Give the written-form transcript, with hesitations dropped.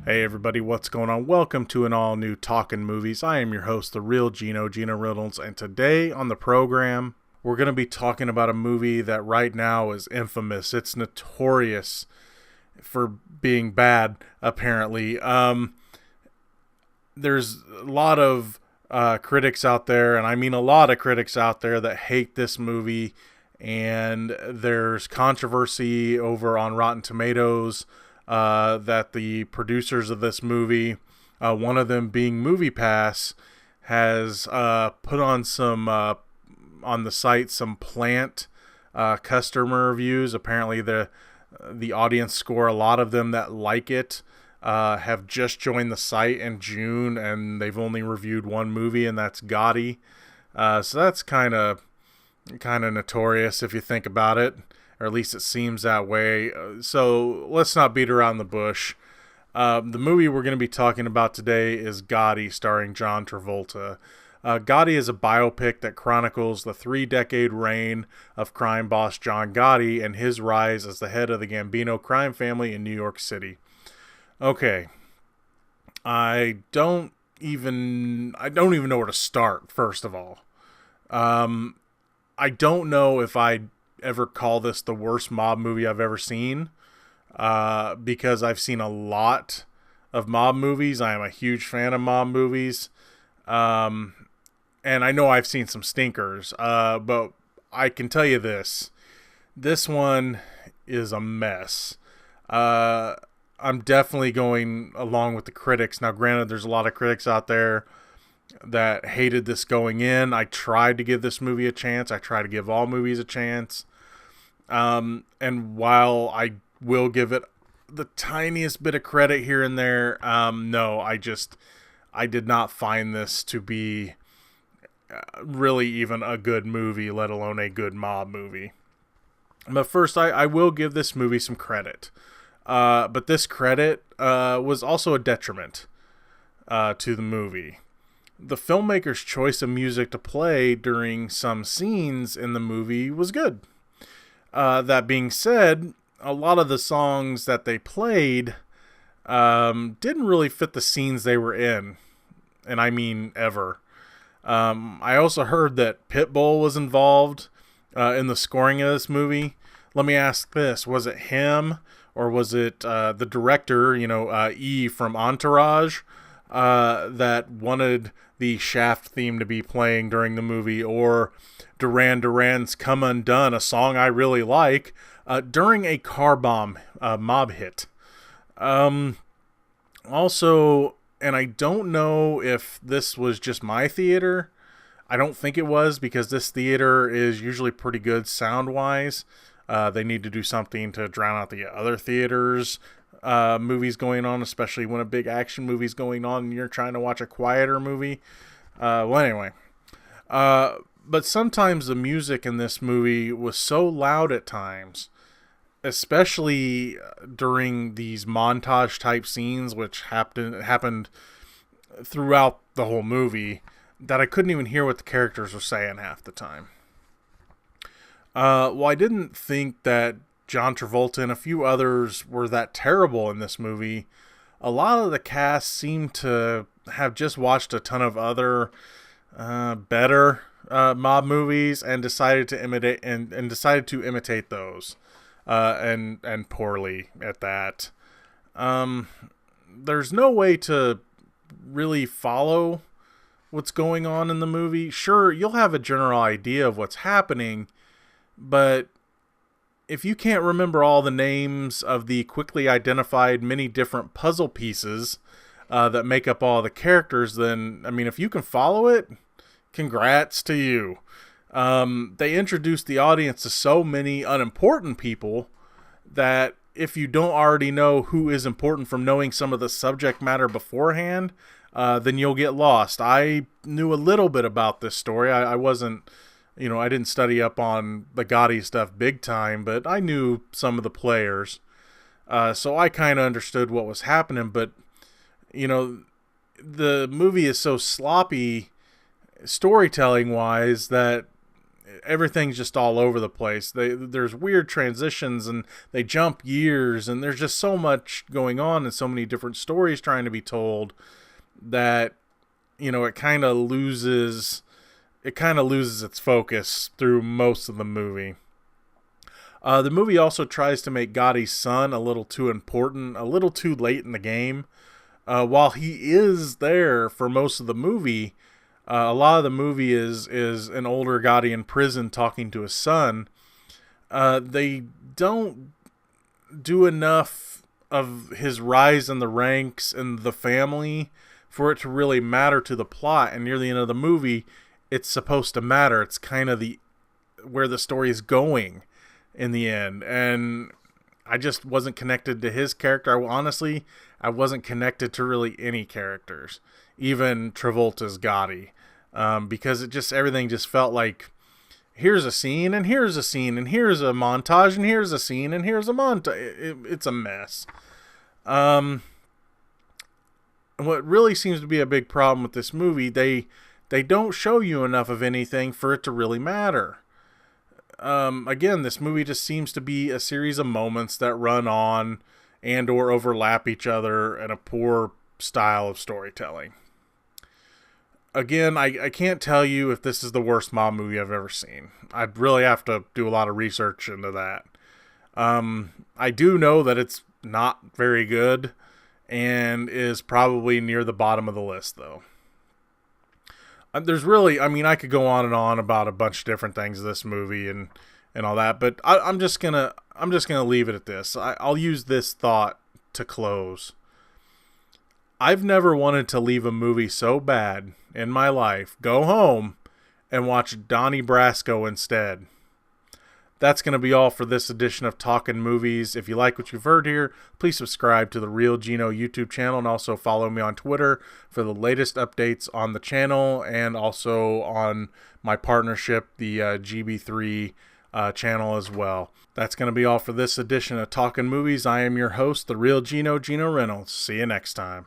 Hey everybody, what's going on? Welcome to an all-new Talkin Movies. I am your host, the real Geno Reynolds, and today on the program, we're going to be talking about a movie that right now is infamous. It's notorious for being bad, apparently. There's a lot of critics out there, and I mean a lot of critics out there that hate this movie, and there's controversy over on Rotten Tomatoes that the producers of this movie, one of them being MoviePass, has put on some on the site some plant customer reviews. Apparently, the audience score, a lot of them that like it have just joined the site in June, and they've only reviewed one movie, and that's Gotti. So that's kind of notorious if you think about it. Or at least it seems that way. So let's not beat around the bush. The movie we're going to be talking about today is Gotti, starring John Travolta. Gotti is a biopic that chronicles the 3-decade reign of crime boss John Gotti and his rise as the head of the Gambino crime family in New York City. Okay, I don't even know where to start. First of all, I don't know if I ever call this the worst mob movie I've ever seen, because I've seen a lot of mob movies. I am a huge fan of mob movies, and I know I've seen some stinkers, but I can tell you this one is a mess. I'm definitely going along with the critics. Now, granted, there's a lot of critics out there that hated this going in. I tried to give this movie a chance. I try to give all movies a chance. And while I will give it the tiniest bit of credit here and there, no, I did not find this to be really even a good movie, let alone a good mob movie. But first, I will give this movie some credit. But this credit was also a detriment to the movie. The filmmaker's choice of music to play during some scenes in the movie was good. That being said, a lot of the songs that they played didn't really fit the scenes they were in, and I mean ever. I also heard that Pitbull was involved in the scoring of this movie. Let me ask this: was it him, or was it the director, E from Entourage, that wanted the Shaft theme to be playing during the movie, or Duran Duran's Come Undone, a song I really like, during a car bomb mob hit? Also, and I don't know if this was just my theater. I don't think it was, because this theater is usually pretty good sound-wise. They need to do something to drown out the other theaters' movies going on, especially when a big action movie's going on and you're trying to watch a quieter movie. Anyway. But sometimes the music in this movie was so loud at times, especially during these montage type scenes, which happened throughout the whole movie, that I couldn't even hear what the characters were saying half the time. Well, I didn't think that John Travolta and a few others were that terrible in this movie. A lot of the cast seemed to have just watched a ton of other better mob movies and decided to imitate those, and poorly at that. There's no way to really follow what's going on in the movie. Sure, you'll have a general idea of what's happening, but if you can't remember all the names of the quickly identified many different puzzle pieces that make up all the characters, then, I mean, if you can follow it, congrats to you. They introduced the audience to so many unimportant people that if you don't already know who is important from knowing some of the subject matter beforehand, then you'll get lost. I knew a little bit about this story. I wasn't... I didn't study up on the Gotti stuff big time, but I knew some of the players. So I kind of understood what was happening, but, the movie is so sloppy storytelling-wise that everything's just all over the place. There's weird transitions, and they jump years, and there's just so much going on and so many different stories trying to be told that, it kind of loses its focus through most of the movie. The movie also tries to make Gotti's son a little too important, a little too late in the game. While he is there for most of the movie, a lot of the movie is an older Gotti in prison talking to his son. They don't do enough of his rise in the ranks and the family for it to really matter to the plot. And near the end of the movie, it's supposed to matter. It's kind of where the story is going in the end. And I just wasn't connected to his character. I wasn't connected to really any characters, even Travolta's Gotti, because everything just felt like, here's a scene, and here's a scene, and here's a montage, and here's a scene, and here's a montage. It's a mess. What really seems to be a big problem with this movie, they don't show you enough of anything for it to really matter. Again, this movie just seems to be a series of moments that run on and or overlap each other in a poor style of storytelling. Again, I can't tell you if this is the worst mob movie I've ever seen. I'd really have to do a lot of research into that. I do know that it's not very good and is probably near the bottom of the list, though. There's really, I could go on and on about a bunch of different things of this movie and all that, but I'm just gonna leave it at this. I'll use this thought to close. I've never wanted to leave a movie so bad in my life, go home, and watch Donnie Brasco instead. That's going to be all for this edition of Talkin Movies. If you like what you've heard here, please subscribe to the Real Geno YouTube channel, and also follow me on Twitter for the latest updates on the channel and also on my partnership, the GB3 channel as well. That's going to be all for this edition of Talkin Movies. I am your host, the Real Geno Reynolds. See you next time.